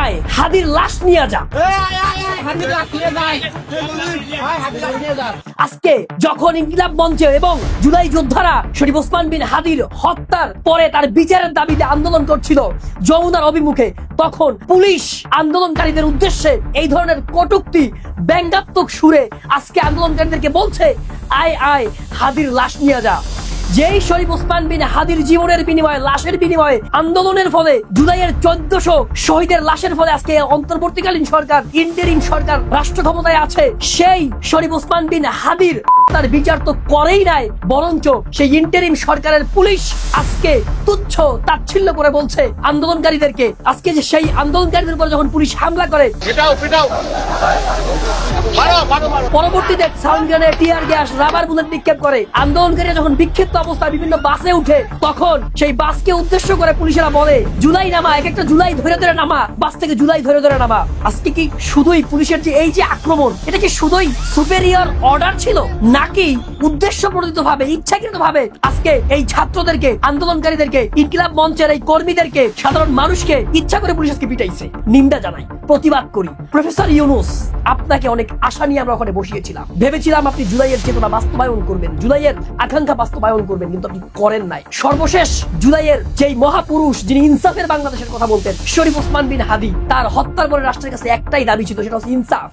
আয় হাদির লাশ নিয়ে যা। আজকে যখন ইনকিলাব মঞ্চে এবং জুলাই যোদ্ধারা শরীফ ওসমান বিন হাদির হত্যার পরে তার বিচারের দাবিতে আন্দোলন করছিল যমুনার অভিমুখে, তখন পুলিশ আন্দোলনকারীদের উদ্দেশ্যে এই ধরনের কটূক্তি ব্যঙ্গাত্মক সুরে আজকে আন্দোলনকারীদেরকে বলছে, আয় আয় হাদির লাশ নিয়ে যা। যেই শরীফ ওসমান বিন হাদির জীবনের বিনিময়ে, লাশের বিনিময়ে, আন্দোলনের ফলে জুলাইয়ের 1400 শহীদের লাশের ফলে আজকে অন্তর্বর্তীকালীন সরকার, ইন্টারিম সরকার রাষ্ট্র ক্ষমতায় আছে, সেই শরীফ ওসমান বিন হাদির তার বিচার তো করেই নাই, বরঞ্চ সেই ইন্টারিম সরকারের পুলিশ আজকে তুচ্ছ তাচ্ছিল্য করে বলছে আন্দোলনকারীদেরকে। আজকে যে সেই আন্দোলনকারীদের উপর যখন পুলিশ হামলা করে, পরবর্তীতে sound grenade, tear gas, rubber bullet নিক্ষেপ করে, আন্দোলনকারীরা যখন বিক্ষিপ্ত অবস্থায় বিভিন্ন বাসে উঠে, তখন সেই বাসকে উদ্দেশ্য করে পুলিশেরা বলে, জুলাই নামা, এক একটা জুলাই ধরে ধরে নামা, বাস থেকে জুলাই ধরে ধরে নামা। আজকে কি শুধুই পুলিশের যে এই যে আক্রমণ, এটা কি শুধুই সুপেরিয়র অর্ডার ছিল, নাকি উদ্দেশ্য প্রণোদিত ভাবে, ইচ্ছাকৃত ভাবে আজকে এই ছাত্রদেরকে, আন্দোলনকারীদেরকে, ইনকিলাব মঞ্চের এই কর্মীদেরকে, সাধারণ মানুষকে ইচ্ছা করে পুলিশ আজকে পিটাইছে? নিন্দা জানাই, প্রতিবাদ করি। প্রফেসর ইউনূস, আপনাকে অনেক আশা নিয়ে আমরা ওখানে বসিয়েছিলাম, ভেবেছিলাম আপনি জুলাইয়ের চেতনা বাস্তবায়ন করবেন, জুলাইয়ের আকাঙ্ক্ষা বাস্তবায়ন করবেন, কিন্তু আপনি করেন নাই। সর্বশেষ জুলাইয়ের যেই মহাপুরুষ, যিনি ইনসাফের বাংলাদেশের কথা বলতেন, শরীফ ওসমান বিন হাদি, তার হত্যার পরে রাষ্ট্রের কাছে একটাই দাবি ছিল, সেটা হচ্ছে ইনসাফ,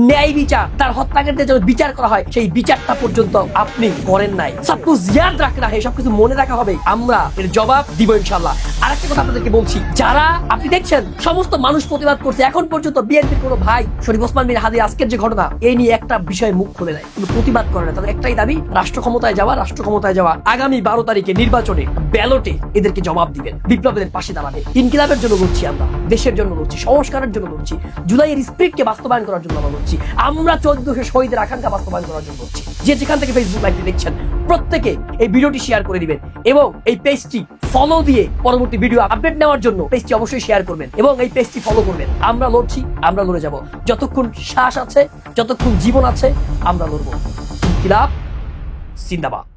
ন্যায় বিচার। তার হত্যাকারীদের যেন বিচার করা হয়, সেই বিচারটা পর্যন্ত আপনি করেন নাই। সবকিছু ইয়াদ রাখনা হয়, সবকিছু মনে রাখা হবে, আমরা এর জবাব দিব ইনশাআল্লাহ। আরেকটা কথা আপনাদেরকে বলছি, যারা আপনি দেখছেন সমস্ত মানুষ প্রতিবাদ করছে, এখন পর্যন্ত বিএনপির কোনো ভাই শরীফ ওসমান বিন হাদির আজকের যে ঘটনা, এই নিয়ে একটা বিষয়ে মুখ খুলে নেয়, কিন্তু প্রতিবাদ করে না। তাদের একটাই দাবি, রাষ্ট্র ক্ষমতায় যাওয়া, রাষ্ট্র ক্ষমতায় যাওয়া। আগামী 12 তারিখে নির্বাচনে ব্যালটে এদেরকে জবাব দিবেন, বিপ্লবীদের পাশে দাঁড়াবে। ইনকিলাবের জন্য লড়ছি আমরা, দেশের জন্য লড়ছি, সংস্কারের জন্য লড়ছি, জুলাইয়ের স্পিরিটকে বাস্তবায়ন করার জন্য আমরা লড়ছি, আমরা 1400 শহীদের আকাঙ্ক্ষা বাস্তবায়ন করার জন্য লড়ছি। যে যেখান থেকে ফেসবুক লাইভটি দেখছেন, প্রত্যেকে এই ভিডিওটি শেয়ার করে দিবেন এবং এই পেজটি ফলো দিয়ে পরবর্তী ভিডিও আপডেট নেওয়ার জন্য পেজটি অবশ্যই শেয়ার করবেন এবং এই পেজটি ফলো করবেন। আমরা লড়ছি, আমরা লড়ে যাব, যতক্ষণ শ্বাস আছে, যতক্ষণ জীবন আছে, আমরা লড়বো। ইনকিলাব জিন্দাবাদ।